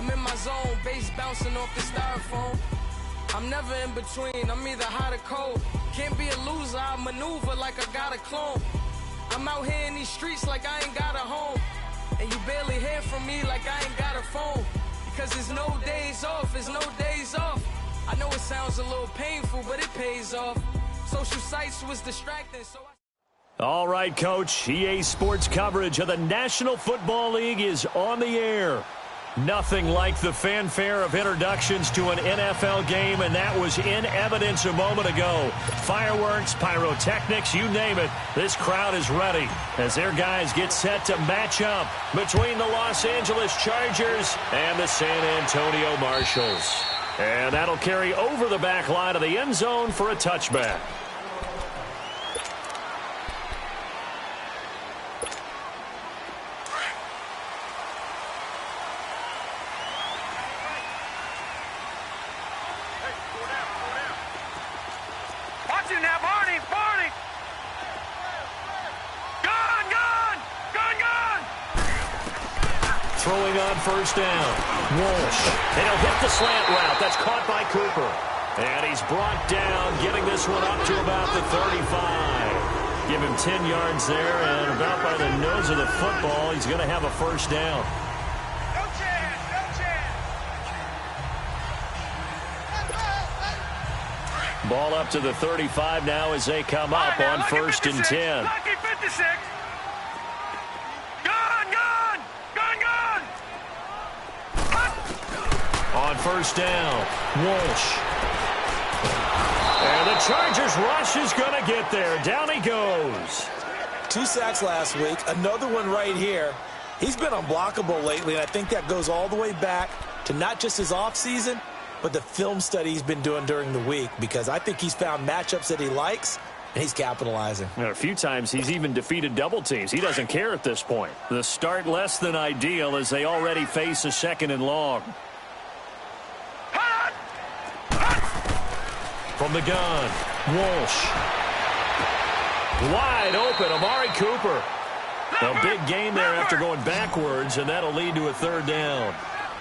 I'm in my zone, bass bouncing off the styrofoam. I'm never in between, I'm either hot or cold. Can't be a loser, I maneuver like I got a clone. I'm out here in these streets like I ain't got a home. And you barely hear from me like I ain't got a phone. Because there's no days off, there's no days off. I know it sounds a little painful, but it pays off. Social sites was distracting, so All right, Coach. EA Sports coverage of the National Football League is on the air. Nothing like the fanfare of introductions to an NFL game, and that was in evidence a moment ago. Fireworks, pyrotechnics, you name it. This crowd is ready as their guys get set to match up between the Los Angeles Chargers and the San Antonio Marshals. And that'll carry over the back line of the end zone for a touchback. Throwing on first down. Walsh. And he'll hit the slant route. That's caught by Cooper. And he's brought down, getting this one up to about the 35. Give him 10 yards there, and about by the nose of the football, he's going to have a first down. No chance, no chance. Ball up to the 35 now as they come up on first and 10. Lucky 56. On first down, Walsh. And the Chargers rush is going to get there. Down he goes. 2 sacks last week, another one right here. He's been unblockable lately, and I think that goes all the way back to not just his offseason, but the film study he's been doing during the week, because I think he's found matchups that he likes, and he's capitalizing. And a few times he's even defeated double teams. He doesn't care at this point. The start less than ideal as they already face a second and long. From the gun, Walsh. Wide open, Amari Cooper. A big gain there after going backwards, and that'll lead to a third down.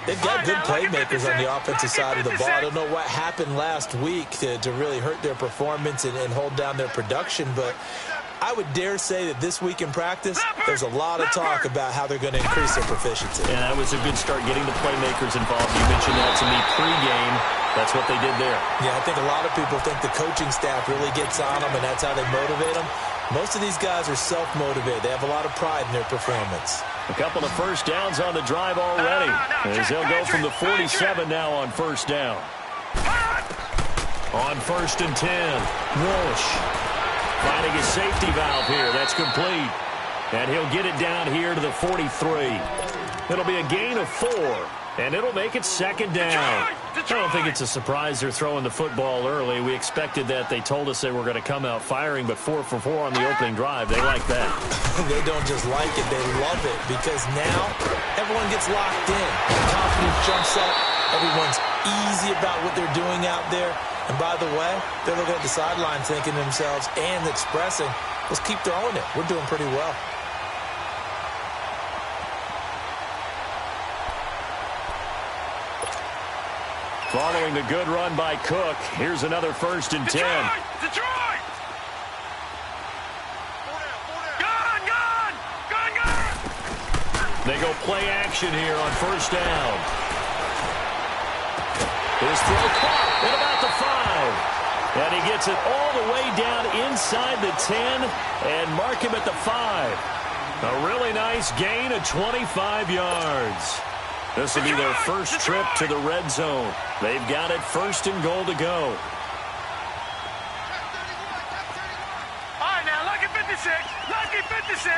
They've got good playmakers on the offensive side of the ball. I don't know what happened last week to really hurt their performance and hold down their production, but I would dare say that this week in practice, there's a lot of talk about how they're going to increase their proficiency. And that was a good start getting the playmakers involved. You mentioned that to me pregame. That's what they did there. Yeah, I think a lot of people think the coaching staff really gets on them, and that's how they motivate them. Most of these guys are self-motivated. They have a lot of pride in their performance. A couple of first downs on the drive already. As they'll go from the 47 now on first down. On first and 10, Walsh. Finding his safety valve here. That's complete. And he'll get it down here to the 43. It'll be a gain of 4. And it'll make it second down. I don't think it's a surprise they're throwing the football early. We expected that. They told us they were going to come out firing, but 4 for 4 on the opening drive. They like that. They don't just like it. They love it, because now everyone gets locked in. The confidence jumps up. Everyone's easy about what they're doing out there. And by the way, they're looking at the sideline thinking to themselves and expressing, let's keep throwing it. We're doing pretty well. Following the good run by Cook, here's another first and 10. Detroit! Gun, gun! Gun, gun! They go play action here on first down. His throw caught at about the 5. And he gets it all the way down inside the 10 and mark him at the 5. A really nice gain of 25 yards. This will be their first trip to the red zone. They've got it first and goal to go. All right, now, lucky 56. Lucky 56.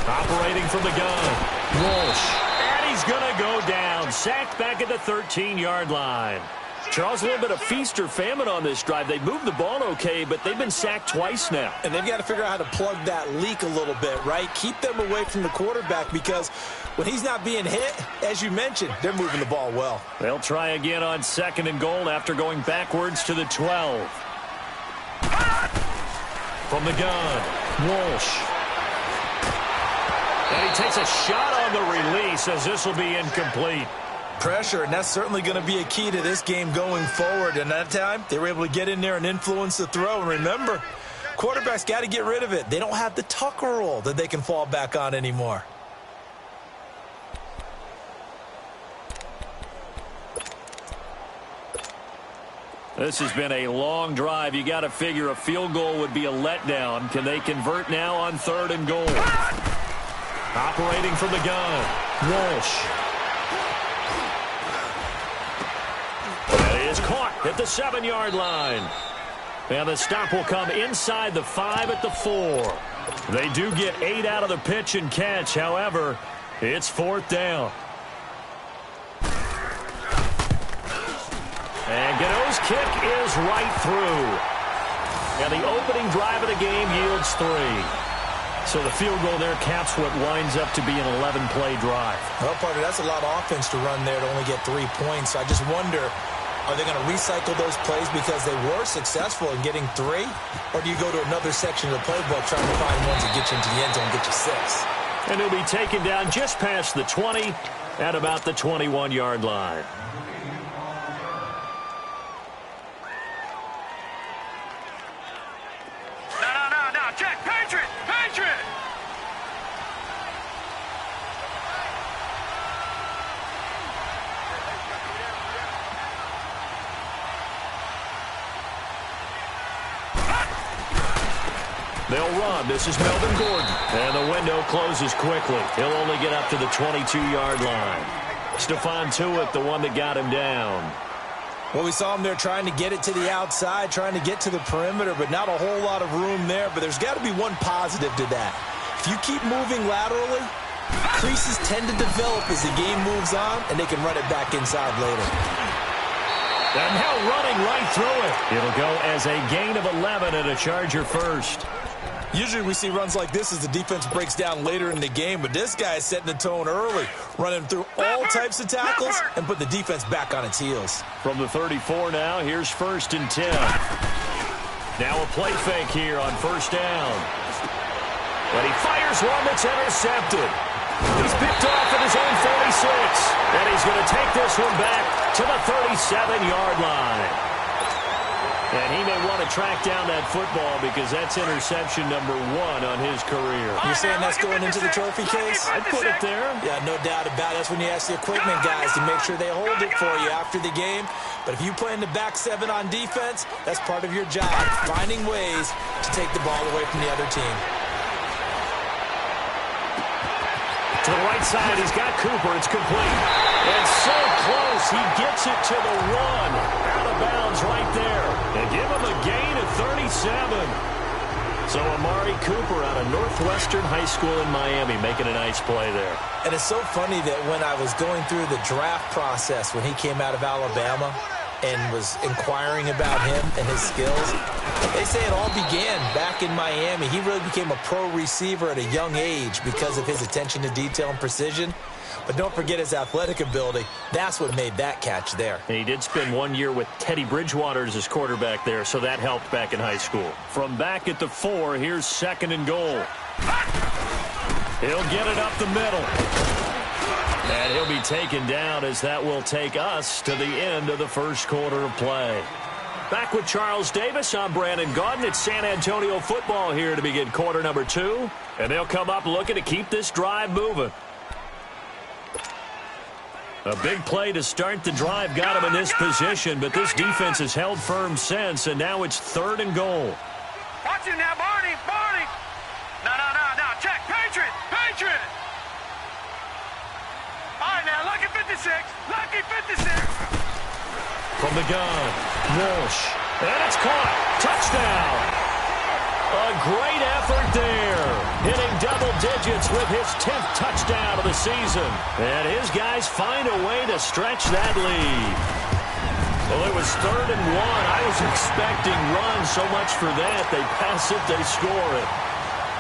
Operating from the gun. Walsh. And he's going to go down. Sacked back at the 13-yard line. Charles, a little bit of feast or famine on this drive. They moved the ball okay, but they've been sacked twice now. And they've got to figure out how to plug that leak a little bit, right? Keep them away from the quarterback, because when he's not being hit, as you mentioned, they're moving the ball well. They'll try again on second and goal after going backwards to the 12. From the gun, Walsh. And he takes a shot on the release as this will be incomplete. Pressure, and that's certainly going to be a key to this game going forward. And that time, they were able to get in there and influence the throw. And remember, quarterbacks got to get rid of it. They don't have the Tucker roll that they can fall back on anymore. This has been a long drive. You got to figure a field goal would be a letdown. Can they convert now on 3rd and goal? Operating from the gun, Walsh. That is caught at the 7-yard line. And the stop will come inside the 5 at the 4. They do get 8 out of the pitch and catch. However, it's 4th down. And Gano's kick is right through. And the opening drive of the game yields 3. So the field goal there caps what winds up to be an 11-play drive. Well, partner, that's a lot of offense to run there to only get 3 points. I just wonder, are they going to recycle those plays because they were successful in getting 3? Or do you go to another section of the playbook trying to find ones that get you into the end zone and get you 6? And he'll be taken down just past the 20 at about the 21-yard line. They'll run. This is Melvin Gordon. And the window closes quickly. He'll only get up to the 22-yard line. Stephon Tuitt, the one that got him down. Well, we saw him there trying to get it to the outside, trying to get to the perimeter, but not a whole lot of room there. But there's got to be one positive to that. If you keep moving laterally, creases tend to develop as the game moves on, and they can run it back inside later. And now running right through it. It'll go as a gain of 11 and a Charger first. Usually we see runs like this as the defense breaks down later in the game, but this guy is setting the tone early, running through all types of tackles and put the defense back on its heels. From the 34 now, here's 1st and 10. Now a play fake here on 1st down. But he fires one that's intercepted. He's picked off at his own 46, and he's going to take this one back to the 37-yard line. And he may want to track down that football because that's interception number 1 on his career. You're saying that's going into the trophy case? I'd put it there. Yeah, no doubt about it. That's when you ask the equipment guys to make sure they hold it for you after the game. But if you play in the back 7 on defense, that's part of your job, finding ways to take the ball away from the other team. To the right side, he's got Cooper. It's complete. And so close, he gets it to the 1. Out of bounds right there. And give him a gain of 37. So Amari Cooper out of Northwestern High School in Miami making a nice play there. And it's so funny that when I was going through the draft process when he came out of Alabama and was inquiring about him and his skills, they say it all began back in Miami. He really became a pro receiver at a young age because of his attention to detail and precision. But don't forget his athletic ability. That's what made that catch there. And he did spend 1 year with Teddy Bridgewater as his quarterback there, so that helped back in high school. From back at the 4, here's 2nd and goal. He'll get it up the middle. And he'll be taken down as that will take us to the end of the first quarter of play. Back with Charles Davis, I'm Brandon Gaudin. It's San Antonio football here to begin quarter number 2. And they'll come up looking to keep this drive moving. A big play to start the drive got him in this position, but this defense has held firm since, and now it's 3rd and goal. Watch him now, Barney. No. Check. Patriot. All right, now, lucky 56. From the gun, Walsh. And it's caught. Touchdown. A great effort there. Hitting double digits with his 10th touchdown of the season. And his guys find a way to stretch that lead. Well, it was 3rd and 1. I was expecting runs so much for that. They pass it, they score it.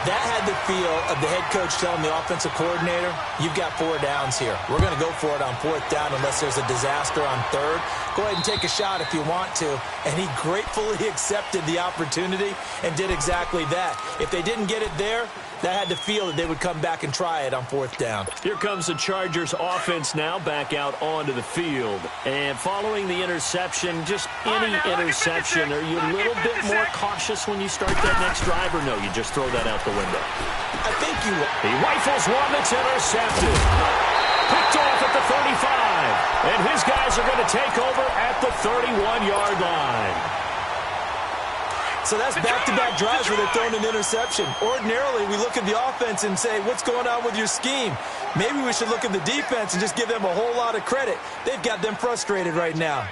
That had the feel of the head coach telling the offensive coordinator, you've got 4 downs here. We're going to go for it on 4th down unless there's a disaster on 3rd. Go ahead and take a shot if you want to. And he gratefully accepted the opportunity and did exactly that. If they didn't get it there, That had to feel that they would come back and try it on 4th down. Here comes the Chargers offense now back out onto the field. And following the interception, just any interception, are you a little bit more cautious when you start that next drive, or no, you just throw that out the window? I think you will. He rifles one that's intercepted. Picked off at the 35. And his guys are going to take over at the 31-yard line. So that's back-to-back drives where they're throwing an interception. Ordinarily, we look at the offense and say, what's going on with your scheme? Maybe we should look at the defense and just give them a whole lot of credit. They've got them frustrated right now.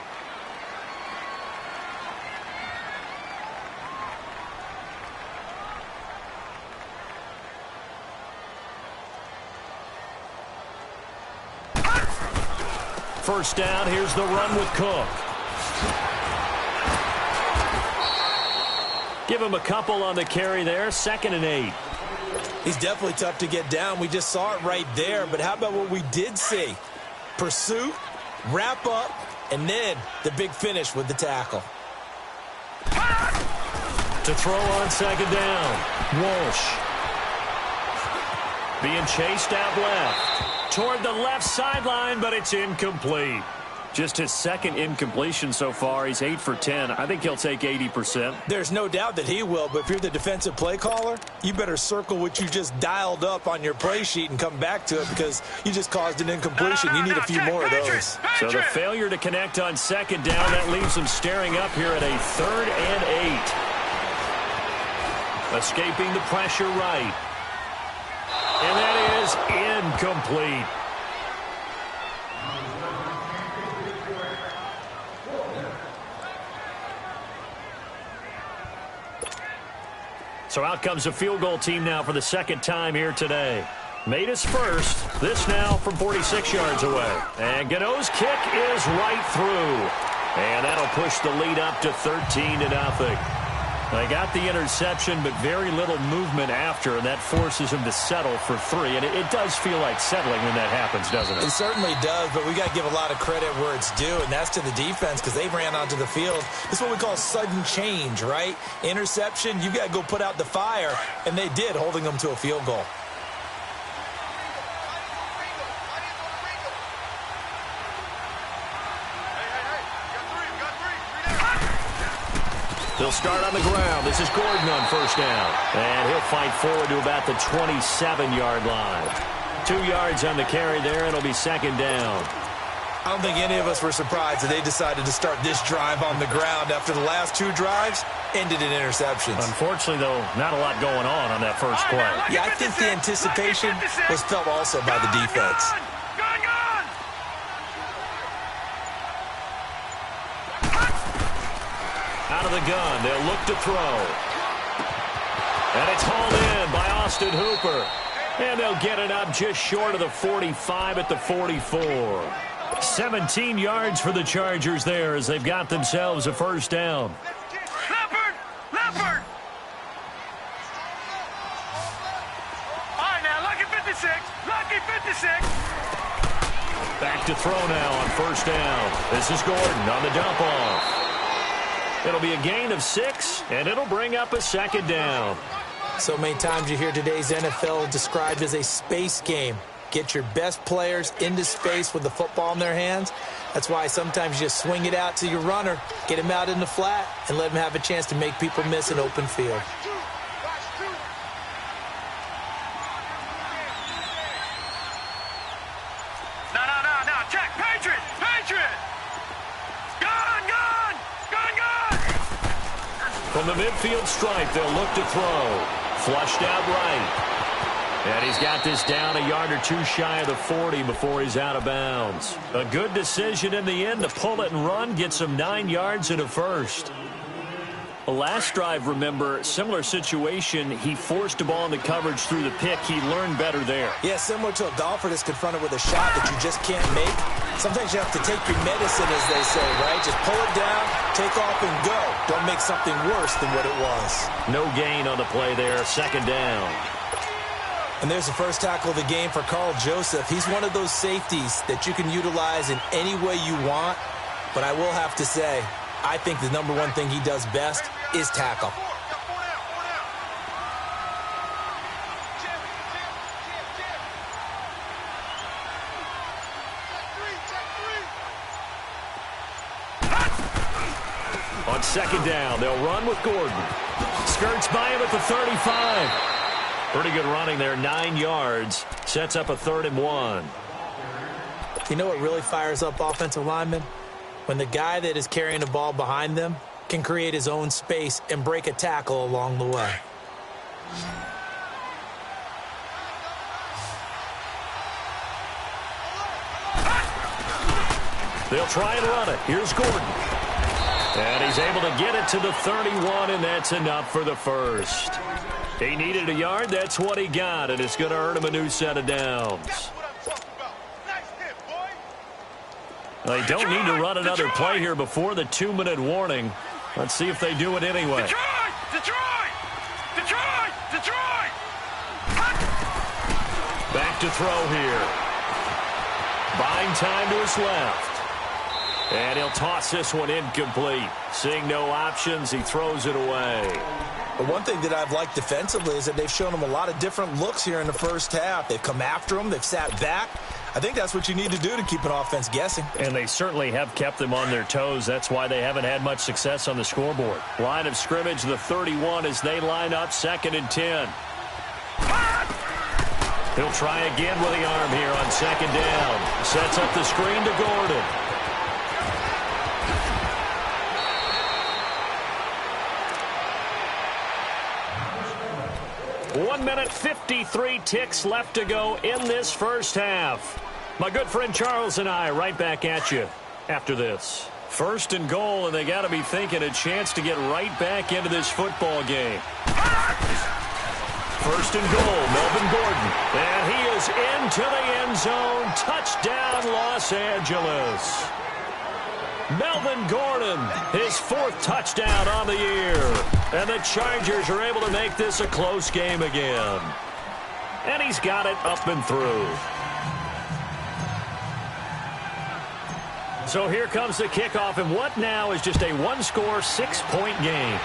First down, here's the run with Cook. Give him a couple on the carry there, 2nd and 8. He's definitely tough to get down. We just saw it right there. But how about what we did see? Pursuit, wrap up, and then the big finish with the tackle. To throw on 2nd down, Walsh. Being chased out left. Toward the left sideline, but it's incomplete. Just his 2nd incompletion so far. He's 8 for 10. I think he'll take 80%. There's no doubt that he will, but if you're the defensive play caller, you better circle what you just dialed up on your play sheet and come back to it because you just caused an incompletion. You need a few more of those. So the failure to connect on 2nd down, that leaves him staring up here at a 3rd and 8. Escaping the pressure right. And that is incomplete. So out comes a field goal team now for the 2nd time here today. Made his first. This now from 46 yards away. And Gano's kick is right through. And that'll push the lead up to 13-0. They got the interception, but very little movement after, and that forces him to settle for 3. And it does feel like settling when that happens, doesn't it? It certainly does, but we got to give a lot of credit where it's due, and that's to the defense because they ran onto the field. This is what we call sudden change, right? Interception, you got to go put out the fire, and they did, holding them to a field goal. They'll start on the ground. This is Gordon on 1st down. And he'll fight forward to about the 27-yard line. 2 yards on the carry there, and it'll be 2nd down. I don't think any of us were surprised that they decided to start this drive on the ground after the last 2 drives ended in interceptions. Unfortunately, though, not a lot going on that first play. Yeah, I think the anticipation was felt also by the defense. Out of the gun, they'll look to throw. And it's hauled in by Austin Hooper. And they'll get it up just short of the 45 at the 44. 17 yards for the Chargers there as they've got themselves a 1st down. Leopard! All right, now, lucky 56. Lucky 56. Back to throw now on 1st down. This is Gordon on the dump off. It'll be a gain of 6, and it'll bring up a 2nd down. So many times you hear today's NFL described as a space game. Get your best players into space with the football in their hands. That's why sometimes you just swing it out to your runner, get him out in the flat, and let him have a chance to make people miss an open field. No, check, Patriot! From the midfield stripe, they'll look to throw. Flushed out right. And he's got this down a yard or 2 shy of the 40 before he's out of bounds. A good decision in the end to pull it and run, gets him 9 yards and a 1st. The last drive, remember, similar situation. He forced a ball into coverage through the pick. He learned better there. Yeah, similar to a golfer that's confronted with a shot that you just can't make. Sometimes you have to take your medicine, as they say, right? Just pull it down, take off, and go. Don't make something worse than what it was. No gain on the play there, 2nd down. And there's the first tackle of the game for Carl Joseph. He's one of those safeties that you can utilize in any way you want. But I will have to say, I think the number one thing he does best is tackle. on second down. They'll run with Gordon. Skirts by him at the 35. Pretty good running there, 9 yards. Sets up a 3rd and 1. You know what really fires up offensive linemen? When the guy that is carrying the ball behind them can create his own space and break a tackle along the way. They'll try and run it. Here's Gordon. And he's able to get it to the 31, and that's enough for the first. He needed a yard. That's what he got, and it's going to earn him a new set of downs. They don't need to run another play here before the 2-minute warning. Let's see if they do it anyway. Detroit! Back to throw here. Buying time to his left. And he'll toss this one incomplete. Seeing no options, he throws it away. But one thing that I've liked defensively is that they've shown him a lot of different looks here in the first half. They've come after him. They've sat back. I think that's what you need to do to keep an offense guessing. And they certainly have kept them on their toes. That's why they haven't had much success on the scoreboard. Line of scrimmage, the 31 as they line up 2nd and 10. He'll try again with the arm here on 2nd down. Sets up the screen to Gordon. 1 minute, 53 ticks left to go in this first half. My good friend Charles and I right back at you after this. 1st and goal, and they got to be thinking a chance to get right back into this football game. 1st and goal, Melvin Gordon. And he is into the end zone. Touchdown, Los Angeles. Melvin Gordon, his 4th touchdown on the year. And the Chargers are able to make this a close game again. And he's got it up and through. So here comes the kickoff, and what now is just a 1-score, 6-point game.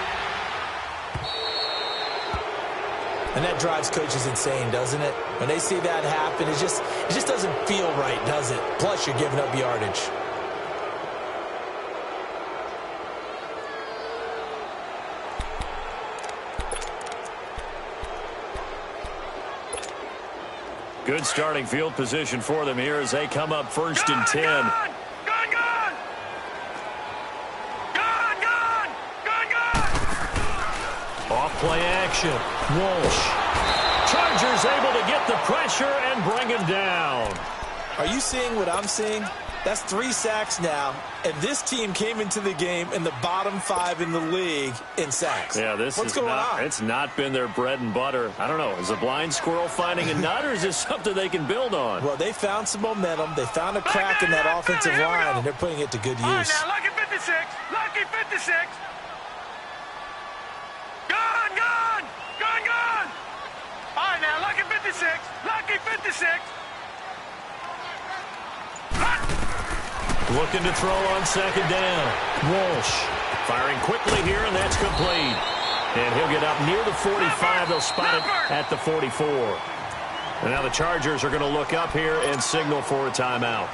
And that drives coaches insane, doesn't it? When they see that happen, it just doesn't feel right, does it? Plus, you're giving up yardage. Good starting field position for them here as they come up 1st and 10. Gone! Off play action. Walsh. Chargers able to get the pressure and bring him down. Are you seeing what I'm seeing? That's 3 sacks now, and this team came into the game in the bottom 5 in the league in sacks. Yeah, what's going on? It's not been their bread and butter. I don't know. Is a blind squirrel finding a nut, or is this something they can build on? Well, they found some momentum. They found a crack in that offensive line, and they're putting it to good use. All right, now, lucky 56. Lucky 56. Gone! All right, now, lucky 56. Lucky 56. Looking to throw on 2nd down. Walsh firing quickly here, and that's complete. And he'll get up near the 45. They'll spot it at the 44. And now the Chargers are going to look up here and signal for a timeout.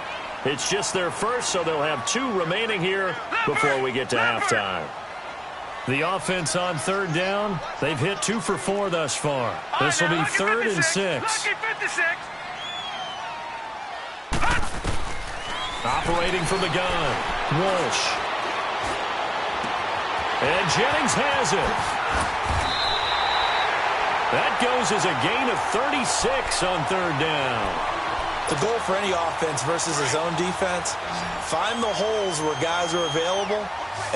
It's just their first, so they'll have 2 remaining here before we get to halftime. The offense on 3rd down, they've hit 2 for 4 thus far. This will be 3rd and 6. Lucky 56. Operating from the gun, Walsh. And Jennings has it. That goes as a gain of 36 on 3rd down. The goal for any offense versus his own defense, find the holes where guys are available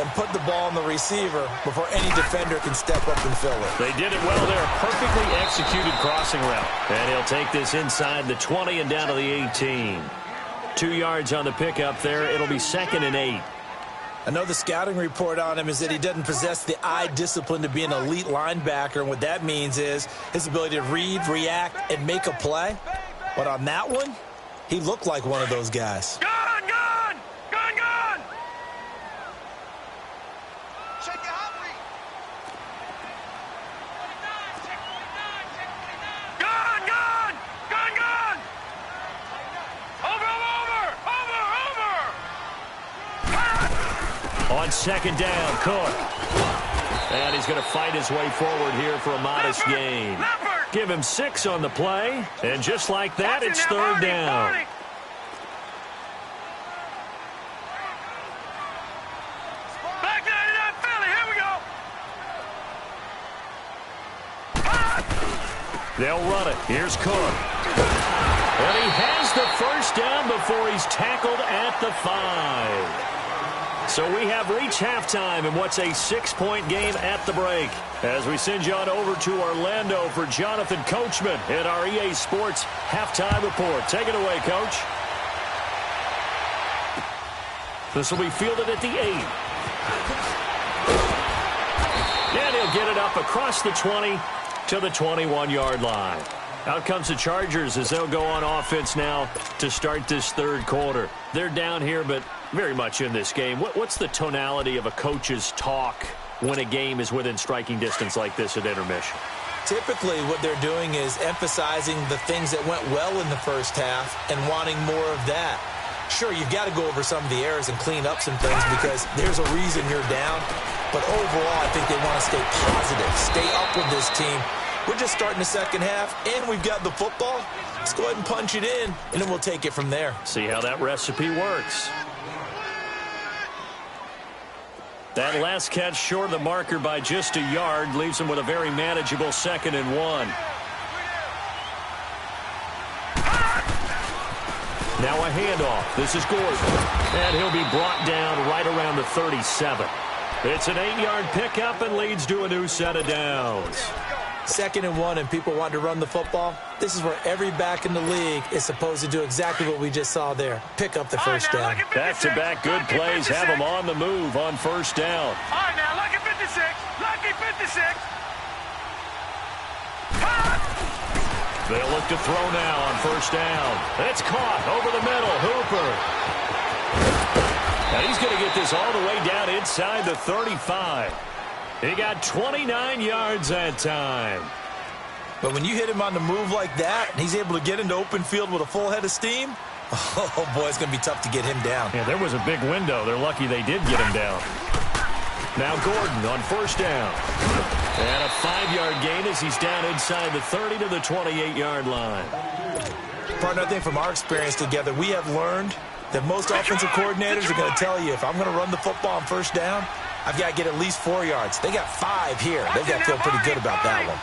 and put the ball on the receiver before any defender can step up and fill it. They did it well there. Perfectly executed crossing route. And he'll take this inside the 20 and down to the 18. 2 yards on the pickup there. It'll be 2nd and 8. I know the scouting report on him is that he doesn't possess the eye discipline to be an elite linebacker, and what that means is his ability to read, react, and make a play. But on that one, he looked like one of those guys. Gone! On On second down, Cook. And he's going to fight his way forward here for a modest gain. Give him 6 on the play. And just like that, it's third down. Back 99 Philly, here we go. They'll run it. Here's Cook. And he has the first down before he's tackled at the 5. So we have reached halftime in what's a 6-point game at the break. As we send you on over to Orlando for Jonathan Coachman in our EA Sports Halftime Report. Take it away, Coach. This will be fielded at the 8. And he'll get it up across the 20 to the 21-yard line. Out comes the Chargers as they'll go on offense now to start this third quarter. They're down here, but very much in this game. What's the tonality of a coach's talk when a game is within striking distance like this at intermission? Typically, what they're doing is emphasizing the things that went well in the first half and wanting more of that. Sure, you've got to go over some of the errors and clean up some things because there's a reason you're down. But overall, I think they want to stay positive, stay up with this team. We're just starting the second half, and we've got the football. Let's go ahead and punch it in, and then we'll take it from there. See how that recipe works. That last catch short of the marker by just a yard leaves him with a very manageable 2nd and 1. Now a handoff. This is Gordon. And he'll be brought down right around the 37. It's an 8-yard pickup and leads to a new set of downs. 2nd and 1 and people want to run the football. This is where every back in the league is supposed to do exactly what we just saw there. Pick up the first down. Back-to-back good plays have them on the move on first down. All right, now, lucky 56. Lucky 56. They'll look to throw now on first down. It's caught over the middle. Hooper. And he's going to get this all the way down inside the 35. He got 29 yards that time. But when you hit him on the move like that, and he's able to get into open field with a full head of steam, oh, boy, it's going to be tough to get him down. Yeah, there was a big window. They're lucky they did get him down. Now Gordon on first down. And a 5-yard gain as he's down inside the 30 to the 28-yard line. Partner, I think from our experience together, we have learned that most offensive coordinators are going to tell you, if I'm going to run the football on first down, I've got to get at least 4 yards. They got 5 here. They've got to feel pretty good about that one.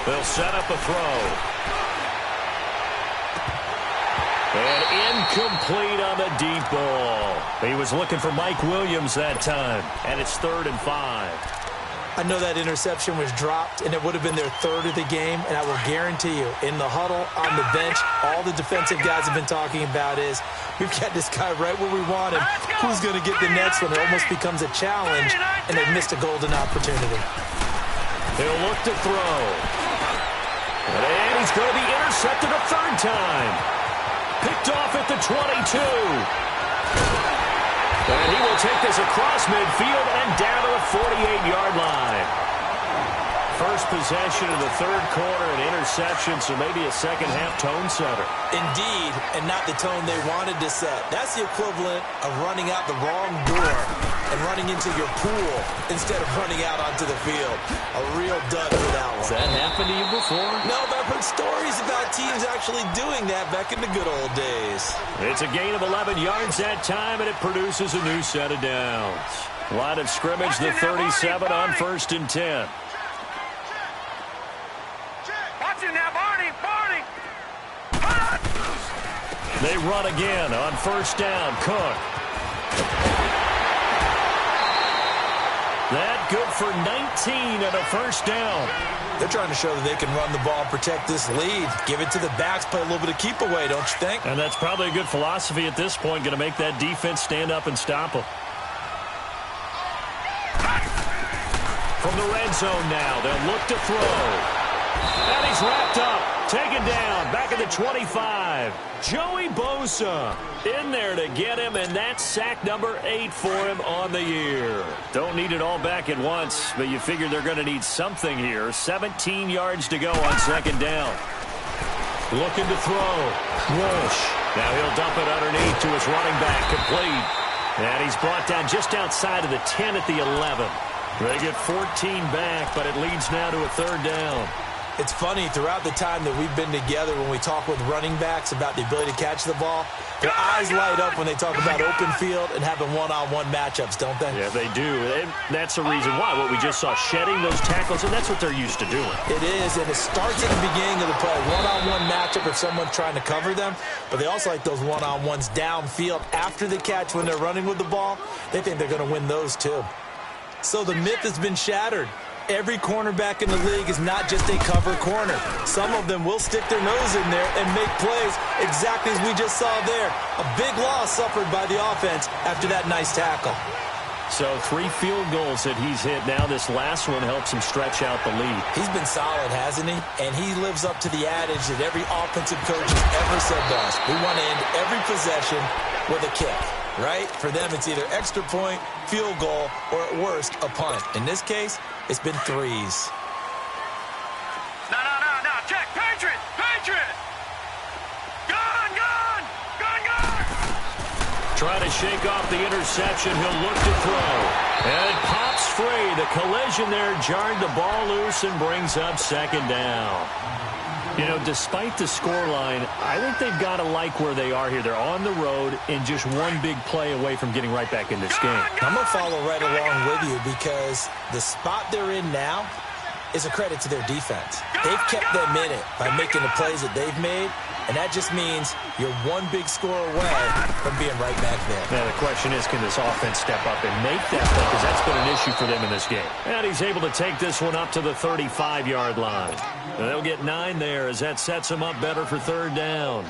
They'll set up a throw. And incomplete on the deep ball. He was looking for Mike Williams that time. And it's 3rd and 5. I know that interception was dropped, and it would have been their 3rd of the game, and I will guarantee you, in the huddle, on the bench, all the defensive guys have been talking about is, we've got this guy right where we want him. Who's going to get the next one? It almost becomes a challenge, and they've missed a golden opportunity. He'll look to throw. And he's going to be intercepted a 3rd time. Picked off at the 22. And he will take this across midfield and down to the 48-yard line. First possession of the third quarter, an interception, so maybe a second-half tone setter. Indeed, and not the tone they wanted to set. That's the equivalent of running out the wrong door and running into your pool instead of running out onto the field. A real dud for that one. Has that happened to you before? No, but I've heard stories about teams actually doing that back in the good old days. It's a gain of 11 yards that time, and it produces a new set of downs. Line of scrimmage, the 37 on 1st and 10. They run again on first down. Cook. That good for 19 and a first down. They're trying to show that they can run the ball and protect this lead. Give it to the backs, play a little bit of keep away, don't you think? And that's probably a good philosophy at this point, going to make that defense stand up and stop them. From the red zone now, they'll look to throw. And he's wrapped up. Taken down, back at the 25. Joey Bosa in there to get him, and that's sack number 8 for him on the year. Don't need it all back at once, but you figure they're going to need something here. 17 yards to go on second down. Looking to throw. Walsh. Now he'll dump it underneath to his running back. Complete. And he's brought down just outside of the 10 at the 11. They get 14 back, but it leads now to a third down. It's funny, throughout the time that we've been together, when we talk with running backs about the ability to catch the ball, their eyes light up when they talk about open field and having one-on-one matchups, don't they? Yeah, they do. And that's the reason why. What we just saw, shedding those tackles, and that's what they're used to doing. It is, and it starts at the beginning of the play. One-on-one matchup if someone's trying to cover them, but they also like those one-on-ones downfield after the catch when they're running with the ball. They think they're going to win those too. So the myth has been shattered. Every cornerback in the league is not just a cover corner. Some of them will stick their nose in there and make plays exactly as we just saw there. A big loss suffered by the offense after that nice tackle. So 3 field goals that he's hit now. This last one helps him stretch out the lead. He's been solid, hasn't he? And he lives up to the adage that every offensive coach has ever said to us. We want to end every possession with a kick. Right? For them, it's either extra point, field goal, or at worst, a punt. In this case, it's been 3s. No. Check. Patriot. Gun. Trying to shake off the interception. He'll look to throw. And it pops free. The collision there jarred the ball loose and brings up second down. You know, despite the scoreline, I think they've got to like where they are here. They're on the road and just one big play away from getting right back in this game. I'm going to follow right along with you because the spot they're in now is a credit to their defense. They've kept them in it by making the plays that they've made, and that just means you're one big score away from being right back there. Now, the question is, can this offense step up and make that play? Because that's been an issue for them in this game. And he's able to take this one up to the 35-yard line. And they'll get 9 there as that sets them up better for third down.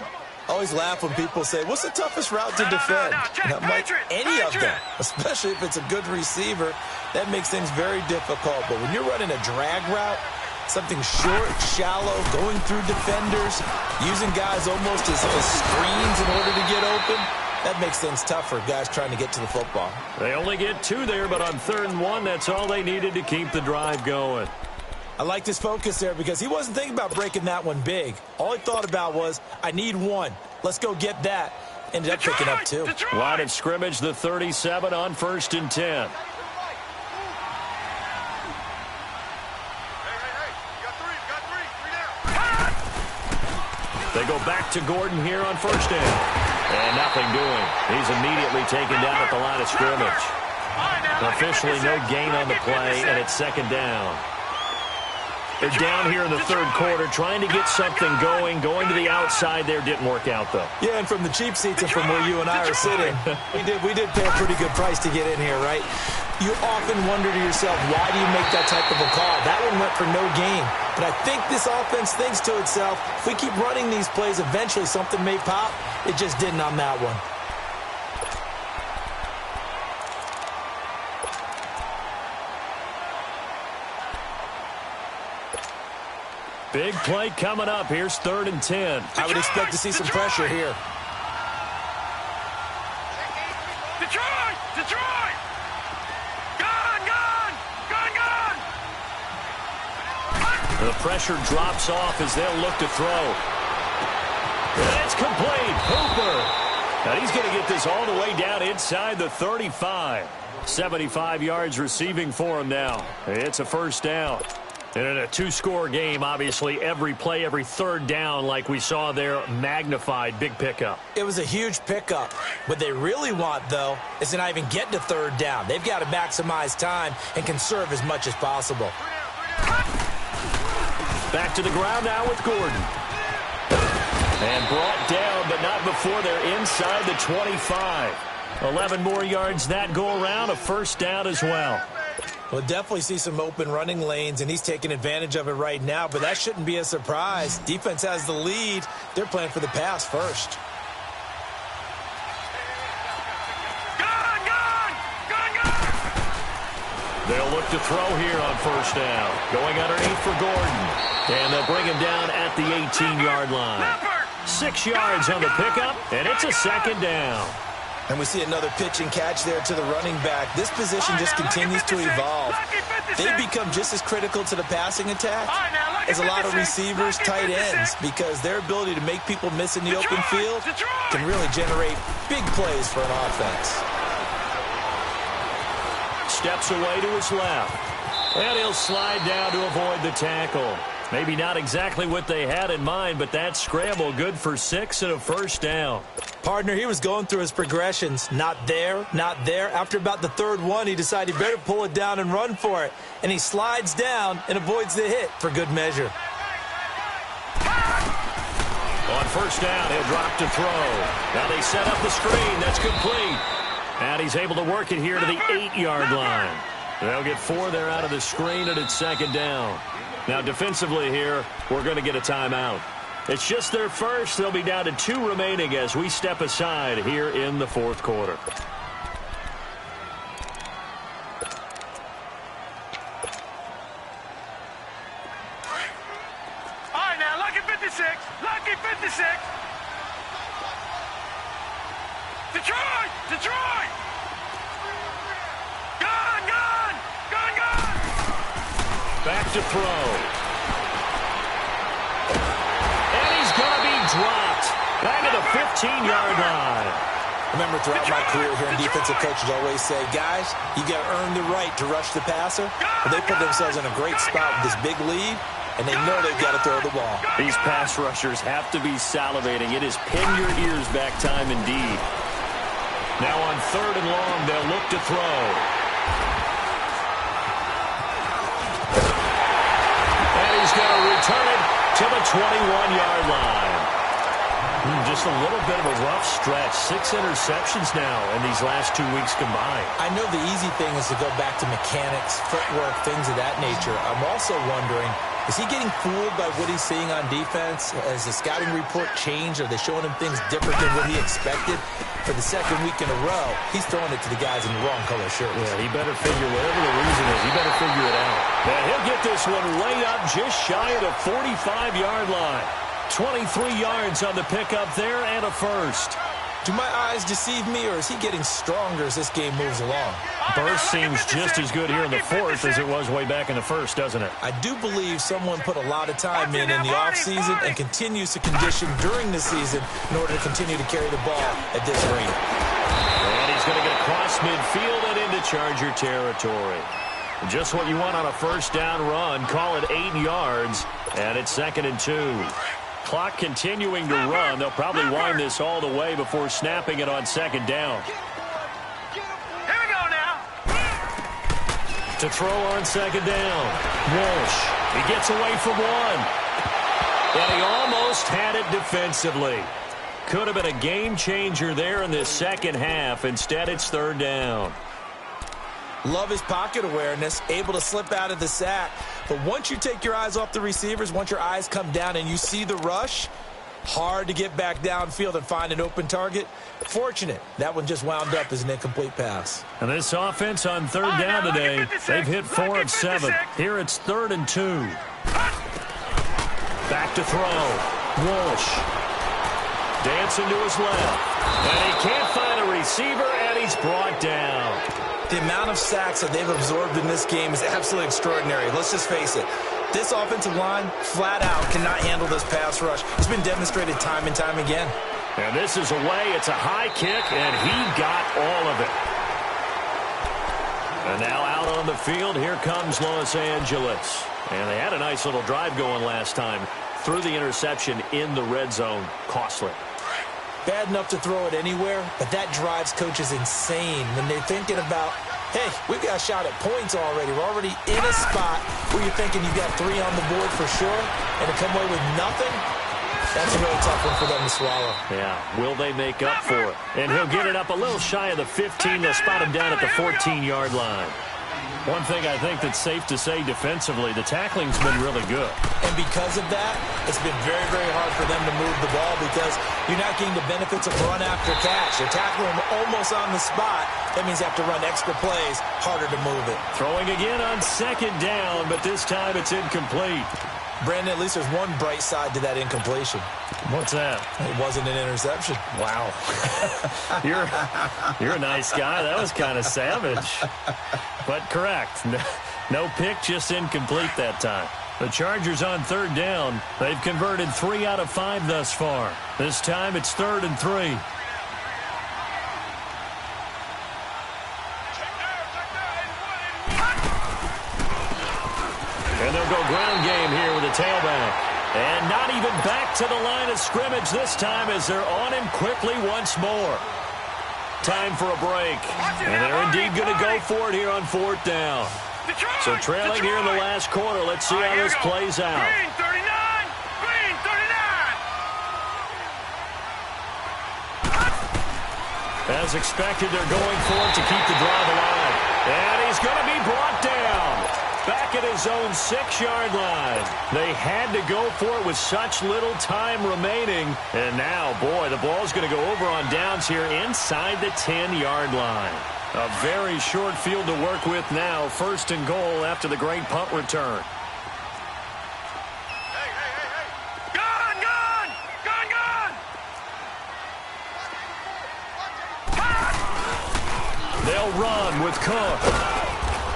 I always laugh when people say, what's the toughest route to defend? And I'm like, any of them, especially if it's a good receiver. That makes things very difficult. But when you're running a drag route, something short, shallow, going through defenders, using guys almost as screens in order to get open, that makes things tough for guys trying to get to the football. They only get 2 there, but on 3rd and 1, that's all they needed to keep the drive going. I liked his focus there because he wasn't thinking about breaking that one big. All he thought about was, I need 1. Let's go get that. Ended up picking up 2. Line of scrimmage, the 37 on 1st and 10. They go back to Gordon here on 1st down. And nothing doing. He's immediately taken down at the line of scrimmage. Officially no gain on the play, and it's 2nd down. They're down here in the 3rd quarter, trying to get something going. Going to the outside there didn't work out, though. Yeah, and from the cheap seats and from where you and I are sitting, we did pay a pretty good price to get in here, right? You often wonder to yourself, why do you make that type of a call? That one went for no gain. But I think this offense thinks to itself, if we keep running these plays, eventually something may pop. It just didn't on that one. Big play coming up. Here's 3rd and 10. I would expect to see some pressure here. Detroit! Gun! The pressure drops off as they'll look to throw. And it's complete. Hooper. And he's going to get this all the way down inside the 35. 75 yards receiving for him now. It's a 1st down. And in a 2-score game, obviously, every play, every 3rd down, like we saw there, magnified, big pickup. It was a huge pickup. What they really want, though, is to not even get to 3rd down. They've got to maximize time and conserve as much as possible. Back to the ground now with Gordon. And brought down, but not before they're inside the 25. 11 more yards that go around, a 1st down as well. We'll definitely see some open running lanes, and he's taking advantage of it right now, but that shouldn't be a surprise. Defense has the lead. They're playing for the pass first. Gun! They'll look to throw here on 1st down. Going underneath for Gordon. And they'll bring him down at the 18-yard line. 6 yards on the pickup, and it's a 2nd down. And we see another pitch and catch there to the running back. This position just continues to evolve. They become just as critical to the passing attack as a lot of receivers, tight ends, because their ability to make people miss in the open field can really generate big plays for an offense. Steps away to his left. And he'll slide down to avoid the tackle. Maybe not exactly what they had in mind, but that scramble good for 6 and a first down. Partner, he was going through his progressions. Not there, not there. After about the third one, he decided he better pull it down and run for it. And he slides down and avoids the hit for good measure. On first down, he'll drop to throw. Now they set up the screen. That's complete. And he's able to work it here to the 8-yard line. They'll get 4 there out of the screen, and it's second down. Now, defensively here, we're going to get a timeout. It's just their first. They'll be down to 2 remaining as we step aside here in the fourth quarter. All right, now, lucky 56. Lucky 56. Detroit! Detroit! Gun, gun! Gun, gun! Back to throw. And he's going to be dropped. Back at the 15-yard line. Remember, throughout my career here, defensive coaches always say, guys, you got to earn the right to rush the passer. But they put themselves in a great spot with this big lead, and they know they've got to throw the ball. These pass rushers have to be salivating. It is pin your ears back time indeed. Now on 3rd and long, they'll look to throw. And he's going to return it to the 21-yard line. Just a little bit of a rough stretch. 6 interceptions now in these last 2 weeks combined. I know the easy thing is to go back to mechanics, footwork, things of that nature. I'm also wondering, is he getting fooled by what he's seeing on defense? Has the scouting report changed? Are they showing him things different than what he expected? For the second week in a row, he's throwing it to the guys in the wrong color shirts. Yeah, he better figure whatever the reason is. He better figure it out. And he'll get this one way up just shy of the 45-yard line. 23 yards on the pickup there and a first. Do my eyes deceive me, or is he getting stronger as this game moves along? Burst seems just as good here in the fourth as it was way back in the first, doesn't it? I do believe someone put a lot of time in the offseason and continues to condition during the season in order to continue to carry the ball at this rate. And he's going to get across midfield and into Charger territory. Just what you want on a first down run. Call it 8 yards, and it's 2nd and 2. Clock continuing to run. They'll probably wind this all the way before snapping it on 2nd down. Here we go now. To throw on 2nd down. Walsh. He gets away from one. And he almost had it defensively. Could have been a game changer there in this second half. Instead, it's 3rd down. Love his pocket awareness, able to slip out of the sack. But once you take your eyes off the receivers, once your eyes come down and you see the rush, hard to get back downfield and find an open target. Fortunate, that one just wound up as an incomplete pass. And this offense on 3rd down today, they've hit 4 of 7. Here it's 3rd and 2. Back to throw. Walsh. Dancing to his left. And he can't find a receiver, and he's brought down. The amount of sacks that they've absorbed in this game is absolutely extraordinary. Let's just face it. This offensive line, flat out, cannot handle this pass rush. It's been demonstrated time and time again. And this is away. It's a high kick, and he got all of it. And now out on the field, here comes Los Angeles. And they had a nice little drive going last time. Threw the interception in the red zone. Costly. Bad enough to throw it anywhere, but that drives coaches insane when they're thinking about, hey, we've got a shot at points already. We're already in a spot where you're thinking you've got 3 on the board for sure, and to come away with nothing, that's a really tough one for them to swallow. Yeah, will they make up for it? And he'll get it up a little shy of the 15. They'll spot him down at the 14-yard line. One thing I think that's safe to say defensively, the tackling's been really good. And because of that, it's been very, very hard for them to move the ball because you're not getting the benefits of run after catch. You're tackling them almost on the spot. That means you have to run extra plays, harder to move it. Throwing again on 2nd down, but this time it's incomplete. Brandon, at least there's one bright side to that incompletion. What's that? It wasn't an interception. Wow. You're a nice guy. That was kind of savage. But correct. No pick, just incomplete that time. The Chargers on third down. They've converted 3 out of 5 thus far. This time it's 3rd and 3. And they'll go ground game here with a tailback. And not even back to the line of scrimmage this time as they're on him quickly once more. Time for a break. And they're indeed going to go for it here on 4th down. So trailing here in the last quarter. Let's see how this plays out. Green 39! Green 39! As expected, they're going for it to keep the drive alive. And he's going to be brought down. Back at his own 6-yard line. They had to go for it with such little time remaining. And now, boy, the ball's going to go over on downs here inside the 10-yard line. A very short field to work with now. 1st and goal after the great punt return. Hey! Gun! They'll run with Cook.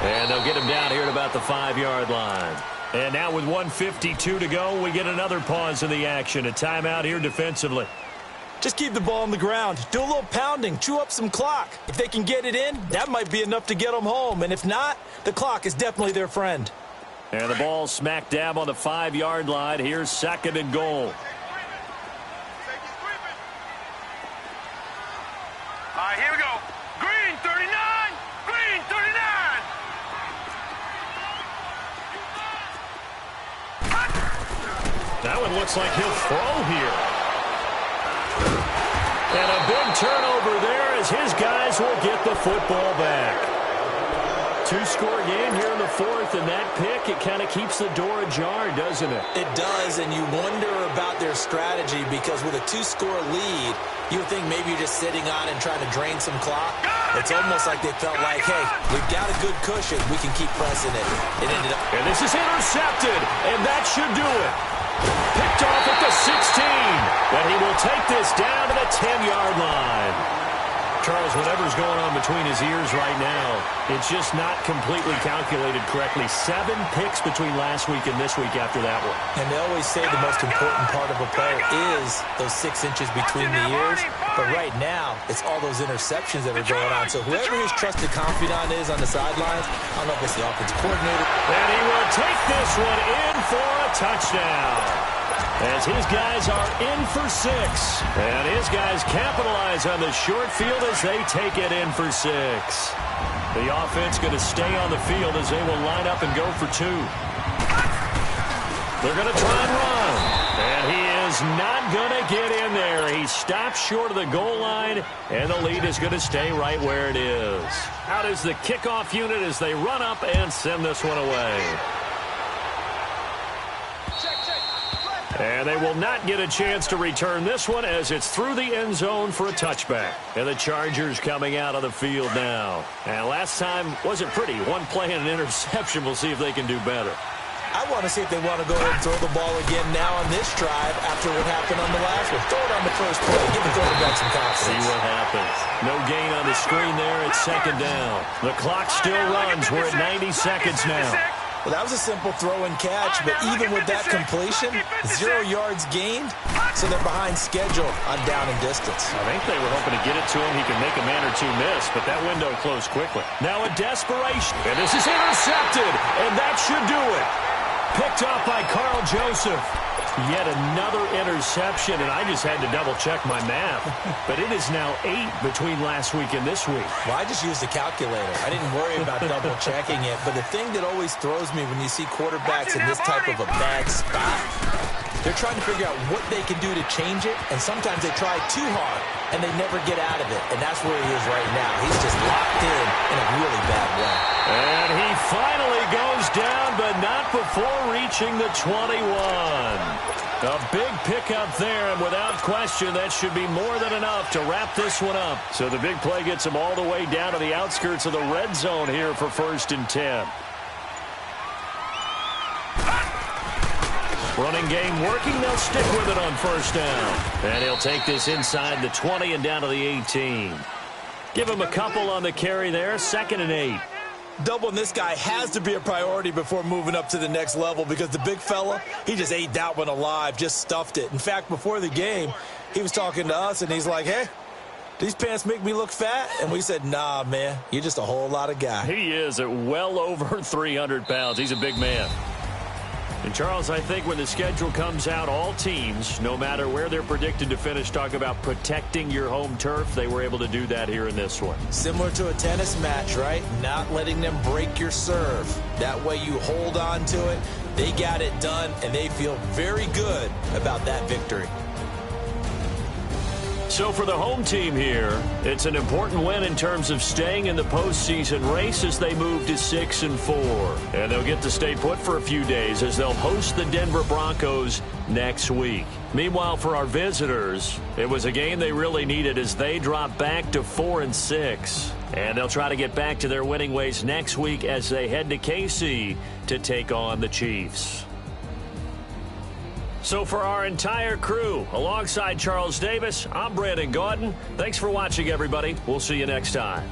And they'll get him down here at about the 5-yard line. And now with 1:52 to go, we get another pause in the action. A timeout here defensively. Just keep the ball on the ground. Do a little pounding. Chew up some clock. If they can get it in, that might be enough to get them home. And if not, the clock is definitely their friend. And the ball smack dab on the 5-yard line. Here's 2nd and goal. All right, here we go. Green 39! Green 39! That one looks like he'll throw here. And a big turnover there as his guys will get the football back. 2-score game here in the 4th, and that pick, it kind of keeps the door ajar, doesn't it? It does, and you wonder about their strategy because with a 2-score lead, you would think maybe you're just sitting on and trying to drain some clock. It's almost like they felt like, hey, we've got a good cushion. We can keep pressing it. It ended up. And this is intercepted, and that should do it. Picked off at the 16, but he will take this down to the 10-yard line. Charles, whatever's going on between his ears right now, it's just not completely calculated correctly. 7 picks between last week and this week after that one. And they always say the most important part of a player is those 6 inches between the ears. But right now, it's all those interceptions that are going on. So whoever his trusted confidant is on the sidelines, I don't know if it's the offensive coordinator. And he will take this one in for a touchdown. As his guys are in for 6. And his guys capitalize on the short field as they take it in for 6. The offense going to stay on the field as they will line up and go for 2. They're going to try and run. And he is not going to get in there. He stops short of the goal line, and the lead is going to stay right where it is. Out is the kickoff unit as they run up and send this one away. And they will not get a chance to return this one as it's through the end zone for a touchback. And the Chargers coming out of the field now. And last time wasn't pretty. 1 play and an interception. We'll see if they can do better. I want to see if they want to go ahead and throw the ball again now on this drive after what happened on the last one. Throw it on the first play. Give the quarterback some confidence. See what happens. No gain on the screen there. It's 2nd down. The clock still runs. We're at 90 seconds now. Well, that was a simple throw and catch, but even with that completion, 0 yards gained, so they're behind schedule on down and distance. I think they were hoping to get it to him. He could make a man or 2 miss, but that window closed quickly. Now a desperation, and this is intercepted, and that should do it. Picked off by Carl Joseph. Yet another interception, and I just had to double-check my math. But it is now 8 between last week and this week. Well, I just used a calculator. I didn't worry about double-checking it. But the thing that always throws me when you see quarterbacks in this type of a bad spot, they're trying to figure out what they can do to change it, and sometimes they try too hard, and they never get out of it. And that's where he is right now. He's just locked in a really bad way. And he finally goes down, but not before reaching the 21. A big pickup there, and without question, that should be more than enough to wrap this one up. So the big play gets him all the way down to the outskirts of the red zone here for 1st and 10. Running game working. They'll stick with it on first down. And he'll take this inside the 20 and down to the 18. Give him a couple on the carry there. 2nd and 8. Doubling this guy has to be a priority before moving up to the next level because the big fella, he just ate that one alive, just stuffed it. In fact, before the game, he was talking to us, and he's like, hey, these pants make me look fat? And we said, nah, man, you're just a whole lot of guy. He is at well over 300 pounds. He's a big man. And, Charles, I think when the schedule comes out, all teams, no matter where they're predicted to finish, talk about protecting your home turf. They were able to do that here in this one. Similar to a tennis match, right? Not letting them break your serve. That way you hold on to it. They got it done, and they feel very good about that victory. So for the home team here, it's an important win in terms of staying in the postseason race as they move to 6-4. And they'll get to stay put for a few days as they'll host the Denver Broncos next week. Meanwhile, for our visitors, it was a game they really needed as they drop back to 4-6. And they'll try to get back to their winning ways next week as they head to KC to take on the Chiefs. So for our entire crew, alongside Charles Davis, I'm Brandon Gaudin. Thanks for watching, everybody. We'll see you next time.